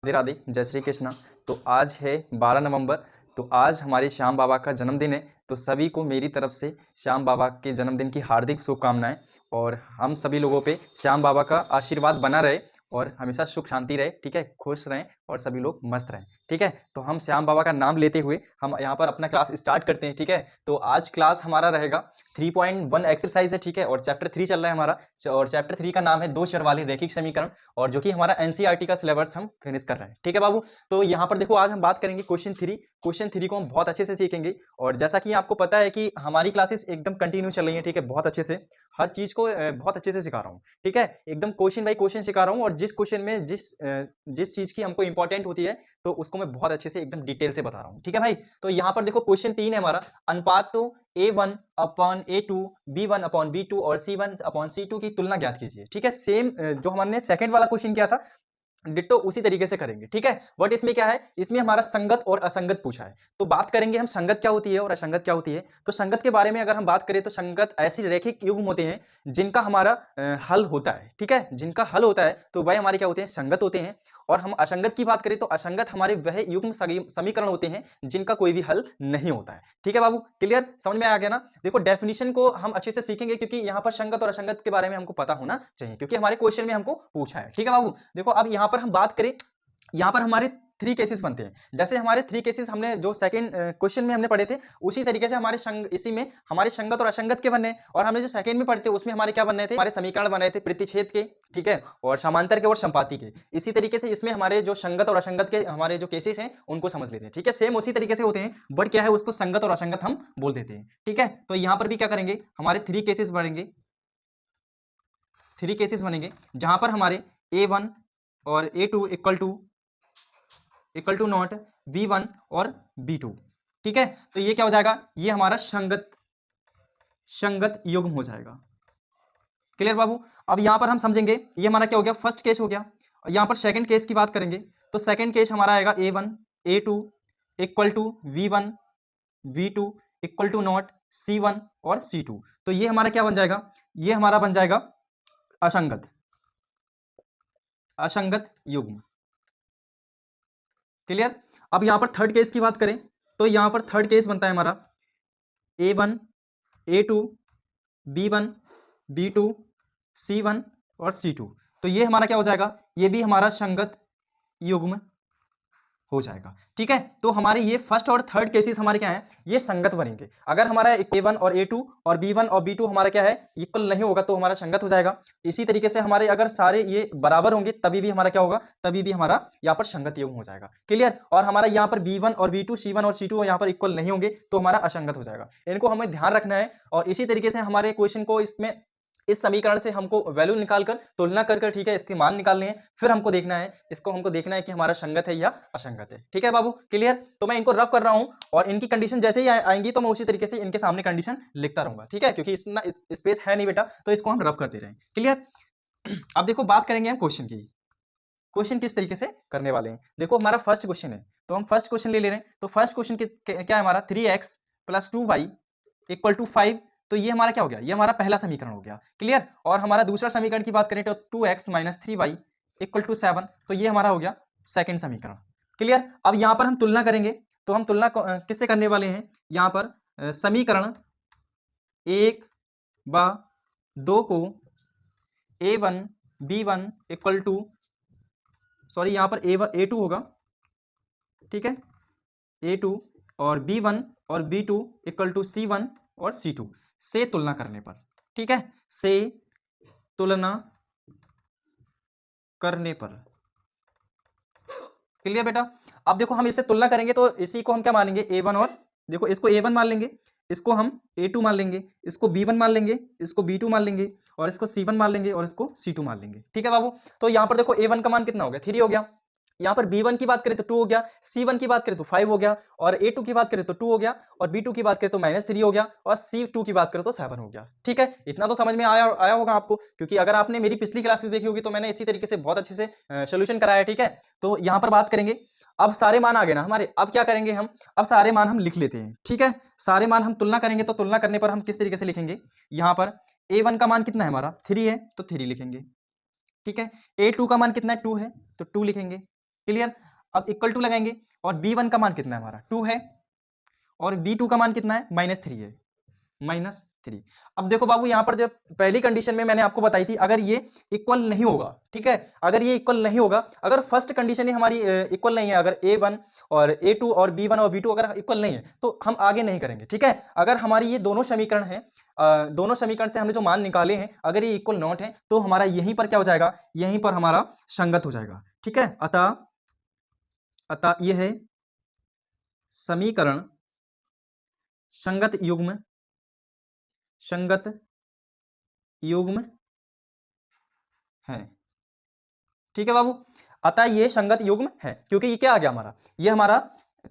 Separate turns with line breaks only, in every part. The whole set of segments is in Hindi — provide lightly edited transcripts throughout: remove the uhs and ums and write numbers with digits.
राधे राधे, जय श्री कृष्णा। तो आज है 12 नवंबर। तो आज हमारे श्याम बाबा का जन्मदिन है। तो सभी को मेरी तरफ से श्याम बाबा के जन्मदिन की हार्दिक शुभकामनाएं। और हम सभी लोगों पे श्याम बाबा का आशीर्वाद बना रहे और हमेशा सुख शांति रहे, ठीक है, खुश रहें और सभी लोग मस्त रहें, ठीक है। तो हम श्याम बाबा का नाम लेते हुए हम यहाँ पर अपना क्लास स्टार्ट करते हैं, ठीक है। तो आज क्लास हमारा रहेगा 3.1 एक्सरसाइज है, ठीक है, और चैप्टर 3 चल रहा है हमारा। और चैप्टर 3 का नाम है दो चर वाले रैखिक समीकरण, और जो कि हमारा एनसीईआरटी का सिलेबस हम फिनिश कर रहे हैं, ठीक है बाबू। तो यहाँ पर देखो, आज हम बात करेंगे क्वेश्चन 3 को हम बहुत अच्छे से सीखेंगे। और जैसा कि आपको पता है कि हमारी क्लासेस एकदम कंटिन्यू चल रही है, ठीक है, बहुत अच्छे से हर चीज को बहुत अच्छे से सिखा रहा हूँ, ठीक है, एकदम क्वेश्चन बाई क्वेश्चन सिखा रहा हूँ। और जिस क्वेश्चन में जिस चीज की हमको इंपॉर्टेंट होती है तो उसको मैं बहुत अच्छे से एकदम डिटेल से बता रहा हूँ, ठीक है भाई। तो यहाँ पर देखो, क्वेश्चन 3 है हमारा, अनुपात तो A1 upon A2, B1 upon B2 और C1 अपॉन C2 की तुलना ज्ञात कीजिए, ठीक है। सेम जो हमने सेकंड वाला क्वेश्चन किया था, डिट्टो उसी तरीके से करेंगे, ठीक है। बट इसमें क्या है, इसमें हमारा संगत और असंगत पूछा है। तो बात करेंगे हम संगत क्या होती है और असंगत क्या होती है। तो संगत के बारे में अगर हम बात करें तो संगत ऐसी रैखिक युग्म होते हैं जिनका हमारा हल होता है, ठीक है, जिनका हल होता है तो वह हमारे क्या होते हैं, संगत होते हैं। और हम असंगत की बात करें तो असंगत हमारे वह युग्म समीकरण होते हैं जिनका कोई भी हल नहीं होता है, ठीक है बाबू। क्लियर, समझ में आ गया ना। देखो, डेफिनेशन को हम अच्छे से सीखेंगे क्योंकि यहाँ पर संगत और असंगत के बारे में हमको पता होना चाहिए, क्योंकि हमारे क्वेश्चन में हमको पूछा है, ठीक है बाबू। देखो, अब यहाँ पर हम बात करें, यहाँ पर हमारे 3 केसेस बनते हैं। जैसे हमारे 3 केसेस हमने जो सेकंड क्वेश्चन में हमने पढ़े थे, उसी तरीके से हमारे इसी में हमारे संगत और असंगत के बनने। और हमने जो सेकंड में पढ़ते उसमें हमारे क्या बनने थे, हमारे समीकरण बनाए थे प्रतिच्छेद के, ठीक है, और समांतर के और संपाती के। इसी तरीके से इसमें हमारे जो संगत और असंगत के हमारे जो केसेस हैं उनको समझ लेते हैं, ठीक है। सेम उसी तरीके से होते हैं, बट क्या है, उसको संगत और असंगत हम बोल देते हैं, ठीक है। तो यहाँ पर भी क्या करेंगे, हमारे 3 केसेस बनेंगे, 3 केसेस बनेंगे, जहां पर हमारे A1 और A2 equal to not V1 और B2, ठीक है। तो ये क्या हो जाएगा, ये हमारा संगत युग्म हो जाएगा। क्लियर बाबू। अब यहां पर हम समझेंगे, ये हमारा क्या हो गया, फर्स्ट केस हो गया। और यहां पर सेकंड केस की बात करेंगे तो सेकंड केस हमारा आएगा A1 A2 equal to V1 V2 equal to not C1 और C2। तो ये हमारा क्या बन जाएगा, ये हमारा बन जाएगा असंगत युग्म। क्लियर। अब यहां पर थर्ड केस की बात करें तो यहां पर थर्ड केस बनता है हमारा A1 A2 B1 B2 C1 और C2। तो ये हमारा क्या हो जाएगा, ये भी हमारा संगत युग्म हो जाएगा, ठीक है। तो हमारे ये फर्स्ट और थर्ड केसेस हमारे क्या हैं, ये संगत बनेंगे। अगर हमारा A1 और A2 और B1 और B2 हमारा क्या है, इक्वल नहीं होगा तो हमारा संगत हो जाएगा। इसी तरीके से हमारे अगर सारे ये बराबर होंगे तभी भी हमारा क्या होगा, तभी भी हमारा यहाँ पर संगत युग्म हो जाएगा। क्लियर। और हमारा यहाँ पर B1 और B2 C1 और C2 यहाँ पर इक्वल नहीं होंगे तो हमारा असंगत हो जाएगा। इनको हमें ध्यान रखना है। और इसी तरीके से हमारे क्वेश्चन को इसमें इस समीकरण से हमको वैल्यू निकालकर तुलना कर, ठीक है, इसके मान निकालने हैं। फिर हमको देखना है, इसको हमको देखना है कि हमारा संगत है या असंगत है, ठीक है बाबू। क्लियर। तो मैं इनको रफ कर रहा हूं और इनकी कंडीशन जैसे ही आएंगी तो मैं उसी तरीके से इनके सामने कंडीशन लिखता रहूंगा, ठीक है, क्योंकि इतना स्पेस है नहीं बेटा, तो इसको हम रफ करते रहे। क्लियर। अब देखो, बात करेंगे हम क्वेश्चन की। क्वेश्चन किस तरीके से करने वाले हैं, देखो हमारा फर्स्ट क्वेश्चन है तो हम फर्स्ट क्वेश्चन ले रहे हैं। तो फर्स्ट क्वेश्चन क्या है हमारा, 3x + 2y इक्वल टू 5। तो ये हमारा क्या हो गया, ये हमारा पहला समीकरण हो गया। क्लियर। और हमारा दूसरा समीकरण की बात करें तो 2x - 3y इक्वल टू 7। तो ये हमारा हो गया सेकंड समीकरण। क्लियर। अब यहां पर हम तुलना करेंगे तो हम तुलना किससे करने वाले हैं, यहां पर समीकरण 1 व 2 को A1 B1 equal to, sorry यहाँ पर A2 होगा, ठीक है, A2 और B1 और B2 इक्वल टू C1 और C2 से तुलना करने पर, ठीक है, से तुलना करने पर। क्लियर बेटा। अब देखो, हम इससे तुलना करेंगे तो इसी को हम क्या मानेंगे, A1, और देखो इसको A1 मान लेंगे, इसको हम A2 मान लेंगे, इसको B1 मान लेंगे, इसको B2 मान लेंगे, और इसको C1 मान लेंगे, और इसको C2 मान लेंगे, ठीक है बाबू। तो यहाँ पर देखो A1 का मान कितना हो गया, 3 हो गया। यहाँ पर B1 की बात करें तो 2 हो गया, C1 की बात करें तो 5 हो गया, और A2 की बात करें तो 2 हो गया, और B2 की बात करें तो -3 हो गया, और C2 की बात करें तो 7 हो गया, ठीक है। इतना तो समझ में आया होगा आपको, क्योंकि अगर आपने मेरी पिछली क्लासेस देखी होगी तो मैंने इसी तरीके से बहुत अच्छे से सोल्यूशन कराया, ठीक है। तो यहाँ पर बात करेंगे, अब सारे मान आ गए ना हमारे। अब क्या करेंगे हम, अब सारे मान हम लिख लेते हैं, ठीक है। सारे मान हम तुलना करेंगे तो तुलना करने पर हम किस तरीके से लिखेंगे, यहाँ पर A1 का मान कितना है हमारा, 3 है तो 3 लिखेंगे, ठीक है। A2 का मान कितना है, 2 है तो 2 लिखेंगे, क्लियर। अब इक्वल टू लगाएंगे और b1 का मान कितना है हमारा 2 है और b2 का मान कितना है -3 है, -3। अब देखो बाबू यहाँ पर जब पहली कंडीशन में मैंने आपको बताई थी अगर ये इक्वल नहीं होगा, ठीक है, अगर ये इक्वल नहीं होगा, अगर फर्स्ट कंडीशन ही हमारी इक्वल नहीं है, अगर a1 और a2 और b1 और b2 अगर इक्वल नहीं है तो हम आगे नहीं करेंगे, ठीक है। अगर हमारी ये दोनों समीकरण है, दोनों समीकरण से हमने जो मान निकाले हैं अगर ये इक्वल नॉट है तो हमारा यहीं पर क्या हो जाएगा, यहीं पर हमारा संगत हो जाएगा, ठीक है। अतः यह है समीकरण संगत युग्म है, ठीक है बाबू। अतः ये संगत युग्म है क्योंकि ये क्या आ गया हमारा, ये हमारा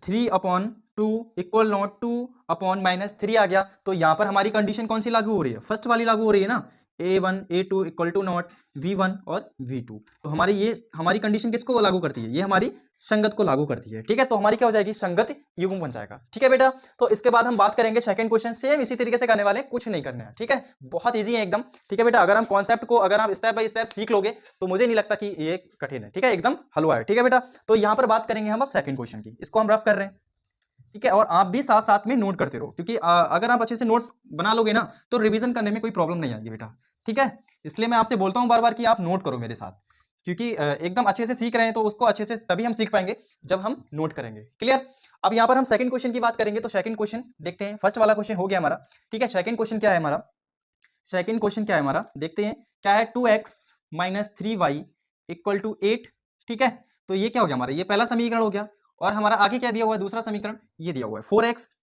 3/2 इक्वल नॉट 2/-3 आ गया। तो यहां पर हमारी कंडीशन कौन सी लागू हो रही है, फर्स्ट वाली लागू हो रही है ना, a1 a2 equal to not v1 और v2। तो हमारी कंडीशन किसको लागू करती है, ये हमारी संगत को लागू करती है, ठीक है। तो हमारी क्या हो जाएगी, संगत युग्म बन जाएगा, ठीक है बेटा। तो इसके बाद हम बात करेंगे सेकंड क्वेश्चन, सेम इसी तरीके से करने वाले, कुछ नहीं करना है, ठीक है, बहुत ईजी है एकदम, ठीक है बेटा। अगर हम कॉन्सेप्ट को अगर आप स्टेप बाय स्टेप सीख लोगे तो मुझे नहीं लगता कि ये कठिन है, ठीक है, एकदम हलवा है, ठीक है बेटा। तो यहां पर बात करेंगे हम अब सेकंड क्वेश्चन की, इसको हम रफ कर रहे हैं, ठीक है। और आप भी साथ साथ में नोट करते रहो क्योंकि अगर आप अच्छे से नोट्स बना लोगे ना तो रिवीजन करने में कोई प्रॉब्लम नहीं आएगी बेटा, ठीक है। इसलिए मैं आपसे बोलता हूं बार बार कि आप नोट करो मेरे साथ, क्योंकि एकदम अच्छे से सीख रहे हैं तो उसको अच्छे से तभी हम सीख पाएंगे जब हम नोट करेंगे, क्लियर। अब यहाँ पर हम सेकंड क्वेश्चन की बात करेंगे, तो सेकंड क्वेश्चन देखते हैं, फर्स्ट वाला क्वेश्चन हो गया हमारा, ठीक है। सेकंड क्वेश्चन क्या है हमारा, सेकंड क्वेश्चन क्या है हमारा, देखते हैं क्या है, 2x - 3y इक्वल टू 8, ठीक है। तो ये क्या हो गया हमारा, ये पहला समीकरण हो गया और हमारा आगे क्या दिया हुआ है, दूसरा समीकरण ये दिया हुआ है 4x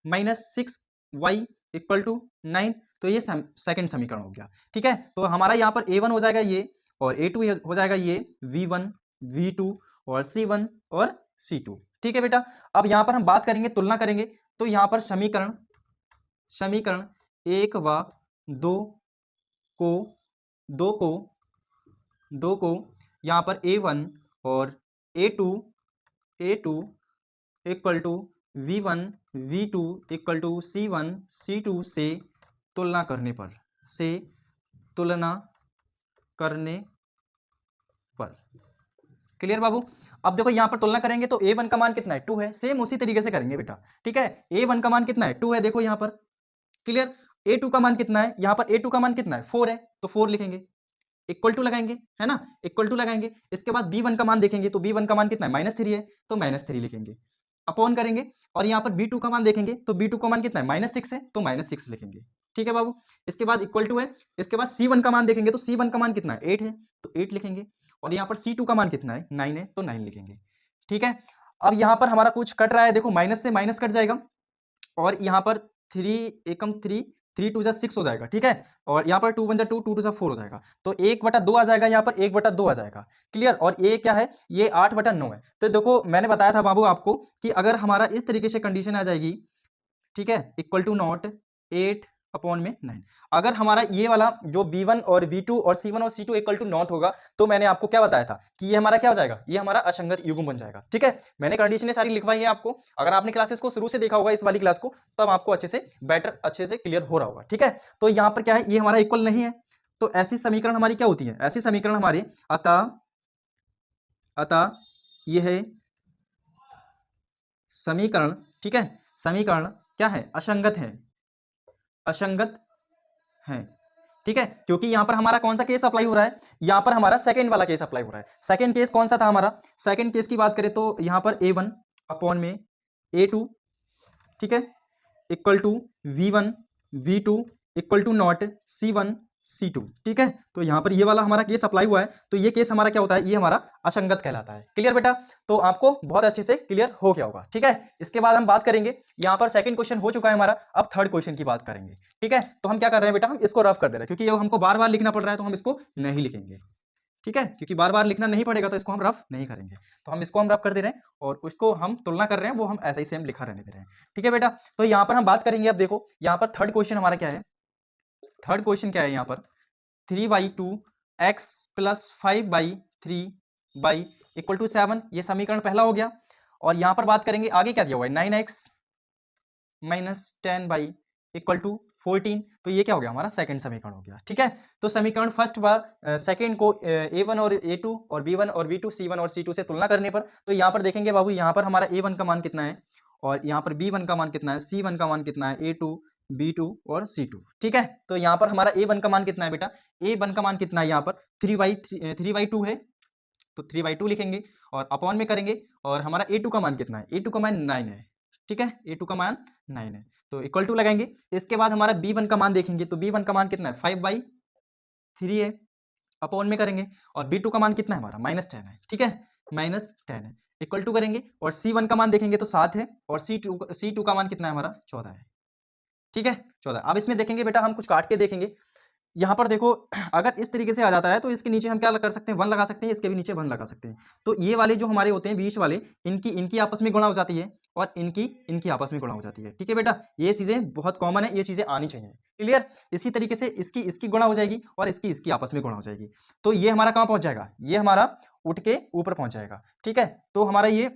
- 6y इक्वल टू 9। तो ये सेकंड समीकरण हो गया, ठीक है। तो हमारा यहाँ पर a1 हो जाएगा ये और a2 हो जाएगा ये v1 v2 और c1 और c2, ठीक है बेटा। अब यहाँ पर हम बात करेंगे, तुलना करेंगे, तो यहाँ पर समीकरण 1 व 2 को यहाँ पर a1 और a2 equal to v1 v2 equal to c1 c2 से तुलना करने पर क्लियर बाबू। अब देखो यहाँ पर तुलना करेंगे तो a1 का मान कितना है 2 है, सेम उसी तरीके से करेंगे बेटा, ठीक है। a1 का मान कितना है 2 है, देखो यहाँ पर क्लियर। a2 का मान कितना है, यहाँ पर a2 का मान कितना है 4 है, तो 4 लिखेंगे, इक्वल टू लगाएंगे, है ना, इक्वल टू लगाएंगे। इसके बाद b1 का मान देखेंगे तो b1 का मान कितना है -3 है, तो -3 लिखेंगे, अपॉन करेंगे। और यहाँ पर b2 का मान देखेंगे तो b2 का मान कितना है -6 है, तो -6 लिखेंगे, ठीक है बाबू। इसके बाद इक्वल टू है, इसके बाद c1 का मान देखेंगे तो c1 का मान कितना है 8 है, तो 8 लिखेंगे। और यहाँ पर c2 का मान कितना है 9 है, तो 9 लिखेंगे, ठीक है। अब यहाँ पर हमारा कुछ कट रहा है, देखो माइनस से माइनस कट जाएगा और यहाँ पर 3 एकम 3 3 2 6 हो जाएगा, ठीक है। और यहाँ पर 2 1 2 2 2 4 हो जाएगा, तो 1/2 आ जाएगा, यहाँ पर 1/2 आ जाएगा, क्लियर। और ये क्या है, ये 8/9 है। तो देखो मैंने बताया था बाबू आपको कि अगर हमारा इस तरीके से कंडीशन आ जाएगी, ठीक है, इक्वल टू नॉट 8/9, अगर हमारा ये वाला जो b1 और b2 और c1 और c2 इक्वल टू नॉट होगा तो मैंने आपको क्या बताया था कि ये हमारा क्या हो जाएगा, ये हमारा असंगत युग्म बन जाएगा, ठीक है। मैंने कंडीशनें सारी लिखवाई है आपको, अगर आपने क्लासेस को शुरू से देखा होगा इस वाली क्लास को तब आपको अच्छे से क्लियर हो रहा होगा, ठीक है। तो यहाँ पर क्या है, ये हमारा इक्वल नहीं है, तो ऐसी समीकरण हमारी क्या होती है, ऐसी समीकरण हमारी अतः यह है समीकरण, ठीक है, समीकरण क्या है, असंगत है, ठीक है। क्योंकि यहां पर हमारा कौन सा केस अप्लाई हो रहा है, यहां पर हमारा सेकंड वाला केस अप्लाई हो रहा है। सेकंड केस कौन सा था हमारा, सेकंड केस की बात करें तो यहां पर a1 अपॉन में a2, ठीक है, equal to v1 v2 equal to not c1 c2, ठीक है। तो यहां पर ये वाला हमारा केस अप्लाई हुआ है, तो ये केस हमारा क्या होता है, ये हमारा असंगत कहलाता है, क्लियर बेटा। तो आपको बहुत अच्छे से क्लियर हो गया होगा, ठीक है। इसके बाद हम बात करेंगे, यहां पर सेकंड क्वेश्चन हो चुका है हमारा, अब थर्ड क्वेश्चन की बात करेंगे, ठीक है। तो हम क्या कर रहे हैं बेटा, हम इसको रफ कर दे रहे हैं क्योंकि ये हमको बार बार लिखना पड़ रहा है, तो हम इसको नहीं लिखेंगे, ठीक है, क्योंकि बार बार लिखना नहीं पड़ेगा तो इसको हम रफ नहीं करेंगे, तो हम इसको हम रफ कर दे रहे हैं और उसको हम तुलना कर रहे हैं, वो हम ऐसा ही सेम लिखा रहने दे रहे हैं, ठीक है बेटा। तो यहाँ पर हम बात करेंगे, अब देखो यहाँ पर थर्ड क्वेश्चन हमारा क्या है, थर्ड क्वेश्चन क्या है, यहाँ पर 3/2 x + 5/3y इक्वल टू 7, ये समीकरण पहला हो गया। और यहाँ पर बात करेंगे आगे क्या दिया हुआ है, 9x - 10/3 इक्वल टू 14। तो ये क्या हो गया, हमारा सेकंड समीकरण हो गया। ठीक है, तो समीकरण फर्स्ट व सेकंड को a1 और a2 और b1 और b2 c1 और c2 से तुलना करने पर, तो यहाँ पर देखेंगे बाबू, यहाँ पर हमारा a1 का मान कितना है और यहाँ पर b1 का मान कितना है, c1 का मान कितना है, a2 b2 और c2। ठीक है, तो यहाँ पर हमारा a1 का मान कितना है बेटा, a1 का मान कितना है यहाँ पर 3/2 है, तो 3/2 लिखेंगे और अपॉन में करेंगे। और हमारा a2 का मान कितना है, a2 का मान 9 है। ठीक है, a2 का मान 9 है, तो इक्वल टू लगाएंगे। इसके बाद हमारा b1 का मान देखेंगे, तो b1 का मान कितना है, 5/3 है, अपॉन में करेंगे। और b2 का मान कितना है हमारा, -10 है। ठीक है, -10 है, इक्वल टू करेंगे। और c1 का मान देखेंगे तो 7 है, और c2 का मान कितना है हमारा, 14 है। ठीक है, 14। अब इसमें देखेंगे बेटा, हम कुछ काट के देखेंगे। यहाँ पर देखो, अगर इस तरीके से आ जाता है तो इसके नीचे हम क्या कर सकते हैं, 1 लगा सकते हैं, इसके भी नीचे 1 लगा सकते हैं। तो ये वाले जो हमारे होते हैं बीच वाले, इनकी आपस में गुणा हो जाती है और इनकी आपस में गुणा हो जाती है। ठीक है बेटा, ये चीज़ें बहुत कॉमन है, ये चीज़ें आनी चाहिए। क्लियर। इसी तरीके से इसकी गुणा हो जाएगी और इसकी आपस में गुणा हो जाएगी। तो ये हमारा कहाँ पहुँच जाएगा, ये हमारा उठ के ऊपर पहुँच जाएगा। ठीक है, तो हमारा ये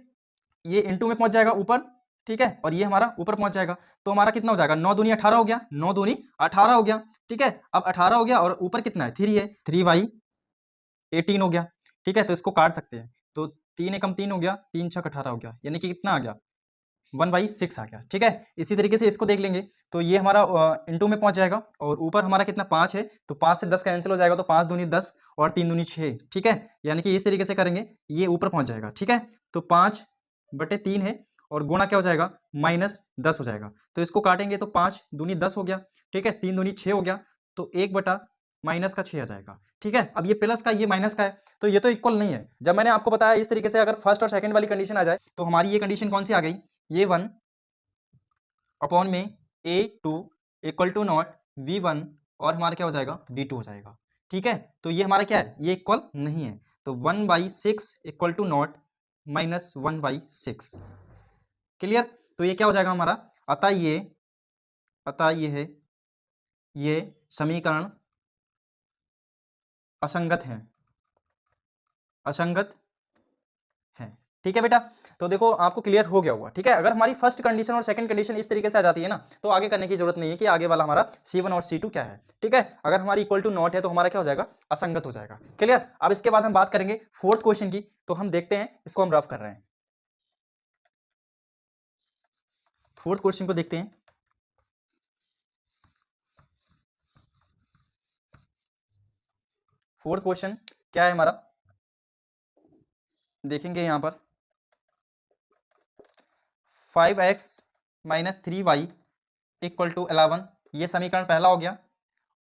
इनटू में पहुँच जाएगा ऊपर। ठीक है, और ये हमारा ऊपर पहुँच जाएगा। तो हमारा कितना हो जाएगा, 9 दूनी 18 हो गया, 9 दूनी 18 हो गया। ठीक है, अब 18 हो गया और ऊपर कितना है, 3 है, 3/18 हो गया। ठीक है, तो इसको काट सकते हैं, तो 3 एकम 3 हो गया, 3 छक 18 हो गया, यानी कि कितना आ गया, 1/6 आ गया। ठीक है, इसी तरीके से इसको देख लेंगे, तो ये हमारा इनटू में पहुंच जाएगा और ऊपर हमारा कितना, 5 है, तो 5 से 10 कैंसिल हो जाएगा, तो 5 दूनी 10 और 3 दूनी 6। ठीक है, यानी कि इस तरीके से करेंगे, ये ऊपर पहुंच जाएगा। ठीक है, तो 5/3 है और गुणा क्या हो जाएगा, -10 हो जाएगा। तो इसको काटेंगे तो 5 दूनी 10 हो गया। ठीक है, 3 दूनी 6 हो गया, तो 1/-6 आ जाएगा। ठीक है, अब ये प्लस का, ये माइनस का है, तो ये तो इक्वल नहीं है। जब मैंने आपको बताया इस तरीके से अगर फर्स्ट और सेकंड वाली कंडीशन आ जाए, तो हमारी ये कंडीशन कौन सी आ गई, ये 1 अपॉन में a2 equal to not v1 और हमारा क्या हो जाएगा, v2 हो जाएगा। ठीक है, तो ये हमारा क्या है, ये इक्वल नहीं है, तो 1/6 इक्वल टू नॉट -1/6। क्लियर। तो ये क्या हो जाएगा हमारा, अतः ये है, ये समीकरण असंगत है, असंगत है। ठीक है बेटा, तो देखो आपको क्लियर हो गया होगा। ठीक है, अगर हमारी फर्स्ट कंडीशन और सेकंड कंडीशन इस तरीके से आ जाती है ना, तो आगे करने की जरूरत नहीं है कि आगे वाला हमारा C1 और C2 क्या है। ठीक है, अगर हमारी इक्वल टू नॉट है तो हमारा क्या हो जाएगा, असंगत हो जाएगा। क्लियर। अब इसके बाद हम बात करेंगे फोर्थ क्वेश्चन की, तो हम देखते हैं, इसको हम रफ कर रहे हैं, फोर्थ क्वेश्चन को देखते हैं। फोर्थ क्वेश्चन क्या है हमारा, देखेंगे यहाँ पर 5x - 3y इक्वल टू 11, ये समीकरण पहला हो गया।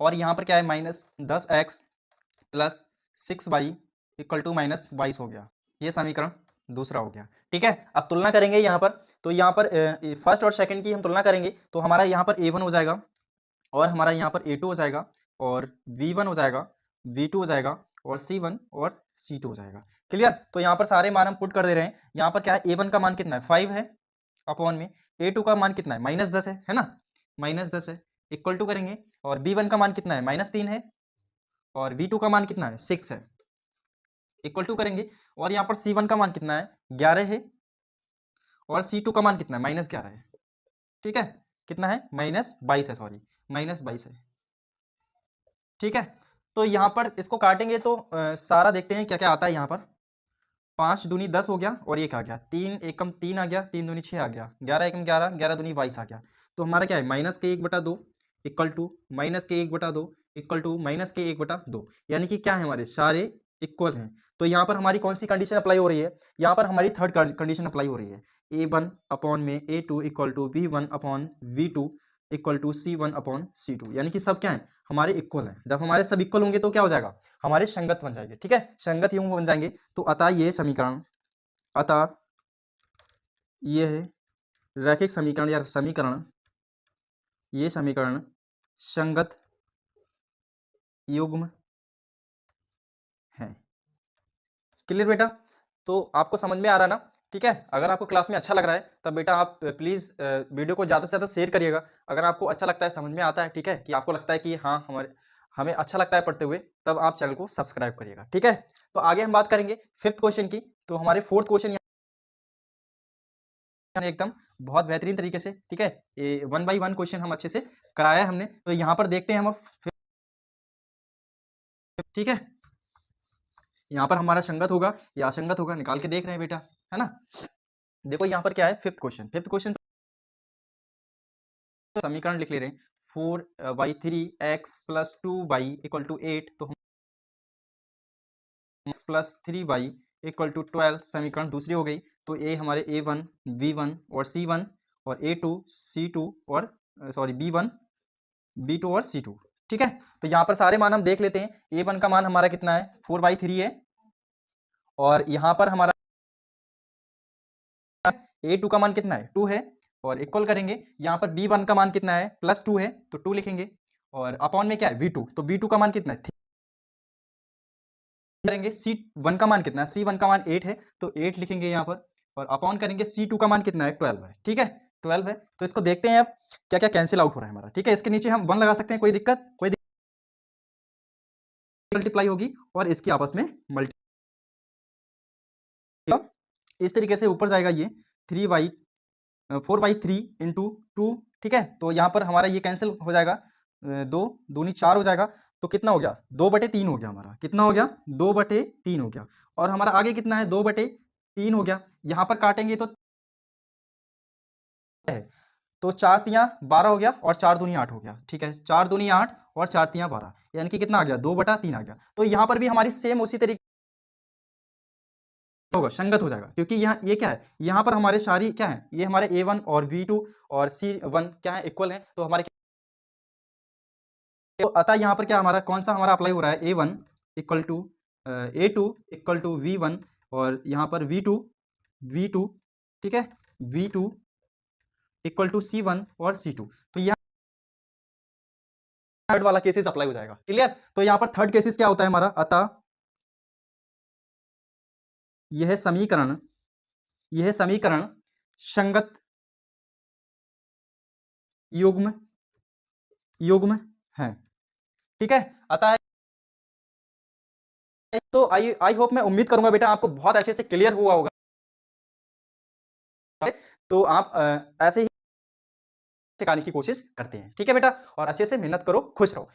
और यहाँ पर क्या है, -10x plus 6y equal to -22 हो गया, ये समीकरण दूसरा हो गया। ठीक है, अब तुलना करेंगे यहाँ पर, तो यहाँ पर फर्स्ट और सेकंड की हम तुलना करेंगे, तो हमारा यहाँ पर a1 हो जाएगा और हमारा यहाँ पर a2 हो जाएगा और v1 हो जाएगा, v2 हो जाएगा और c1 और c2 हो जाएगा। क्लियर। तो यहाँ पर सारे मान हम पुट कर दे रहे हैं। यहाँ पर क्या है, a1 का मान कितना है, 5 है, अपॉन में a2 का मान कितना है, -10 है ना, -10 है, इक्वल टू करेंगे। और b1 का मान कितना है, -3 है, और v2 का मान कितना है, 6 है, इक्वल टू करेंगे। और यहाँ पर c1 का मान कितना है, 11 है, और c2 का मान कितना है, -11 है। ठीक है, कितना है, -22 है, सॉरी, -22 है। ठीक है, तो यहाँ पर इसको काटेंगे तो सारा देखते हैं क्या क्या आता है। यहाँ पर 5 दूनी 10 हो गया और ये क्या आ गया, 3 एकम 3 आ गया, 3 दूनी 6 आ गया, 11 एकम 11, 11 दूनी 22 आ गया। तो हमारा क्या है, -1/2 इक्वल टू -1/2 इक्वल टू -1/2, यानी कि क्या है, हमारे सारे इक्वल हैं। तो यहाँ पर हमारी कौन सी कंडीशन अप्लाई हो रही है, यहाँ पर हमारी थर्ड कंडीशन अप्लाई हो रही है, a1 अपॉन में a2 equal to v1 upon v2 equal to c1 upon c2, यानी कि सब क्या है, हमारे इक्वल हैं। जब हमारे सब इक्वल होंगे तो क्या हो जाएगा, हमारे संगत बन जाएंगे। ठीक है, संगत यूं बन जाएंगे। तो अतः ये है रैखिक समीकरण या समीकरण, ये समीकरण संगत युग्म है। क्लियर बेटा, तो आपको समझ में आ रहा है ना। ठीक है, अगर आपको क्लास में अच्छा लग रहा है तब बेटा आप प्लीज़ वीडियो को ज़्यादा से ज़्यादा शेयर करिएगा। अगर आपको अच्छा लगता है, समझ में आता है, ठीक है, कि आपको लगता है कि हाँ हमें अच्छा लगता है पढ़ते हुए, तब आप चैनल को सब्सक्राइब करिएगा। ठीक है, तो आगे हम बात करेंगे फिफ्थ क्वेश्चन की। तो हमारे फोर्थ क्वेश्चन एकदम बहुत बेहतरीन तरीके से, ठीक है। 1 बाई 1 क्वेश्चन हम अच्छे से कराया हमने। तो यहाँ पर देखते हैं हम अब, ठीक है। यहाँ पर हमारा संगत होगा या असंगत होगा, निकाल के देख रहे हैं बेटा, है ना। देखो यहाँ पर क्या है, फिफ्थ क्वेश्चन समीकरण लिख ले रहे हैं। 4/3 x + 2y = 8, तो हम x + 3y = 12 समीकरण दूसरी हो गई। तो ए हमारे a1 b1 और c1 और a2 c2 और b1 b2 और c2, ठीक है। तो यहाँ पर सारे मान हम देख लेते हैं। a1 का मान हमारा कितना है, 4/3 है, और यहाँ पर हमारा a2 का मान कितना है, 2 है, और इक्वल करेंगे। यहाँ पर b1 का मान कितना है, +2 है, तो 2 लिखेंगे, और अपॉन में क्या है, v2, तो v2 का मान कितना है, 3 करेंगे। c1 का मान कितना है, c1 का मान 8 है, तो 8 लिखेंगे यहाँ पर, और अपॉन करेंगे c2 का मान कितना है, 12 है, ठीक है, 12 है। तो इसको देखते हैं अब क्या क्या कैंसिल आउट हो रहा है हमारा, ठीक है। इसके नीचे हम 1 लगा सकते हैं, कोई दिक्कत मल्टीप्लाई होगी और इसकी आपस में मल्टी, इस तरीके से ऊपर जाएगा ये 4/3 इंटू 2, ठीक है। तो यहाँ पर हमारा ये कैंसिल हो जाएगा, 2 दूनी 4 हो जाएगा, तो कितना हो गया, 2/3 हो गया हमारा, कितना हो गया, 2/3 हो गया। और हमारा आगे कितना है, 2/3 हो गया। यहाँ पर काटेंगे तो है, तो 4 तियाँ 12 हो गया और 4 दूनी 8 हो गया, ठीक है। 4 दूनी 8 और 4 तियाँ 12, यानी कि कितना आ गया, 2/3 आ गया। तो यहाँ पर भी हमारी सेम उसी तरीके होगा, संगत हो जाएगा, क्योंकि यहाँ ये क्या है, यहाँ पर हमारे सारी क्या है, ये हमारे a1 और b2 और c1 क्या है, इक्वल है। तो हमारे, तो अतः यहाँ पर क्या हमारा कौन सा हमारा अप्लाई हो रहा है, a1 = a2 = v1, और यहाँ पर v2, ठीक है, v2 = c1 और c2। तो यहाँ थर्ड वाला केसेस अप्लाई हो जाएगा, क्लियर। तो यहाँ पर थर्ड केसेस क्या होता है हमारा, अतः यह समीकरण संगत युग्म है, ठीक है। अतः तो आई होप, मैं उम्मीद करूंगा बेटा आपको बहुत अच्छे से क्लियर हुआ होगा। तो आप ऐसे ही सिखाने की कोशिश करते हैं, ठीक है बेटा, और अच्छे से मेहनत करो, खुश रहो।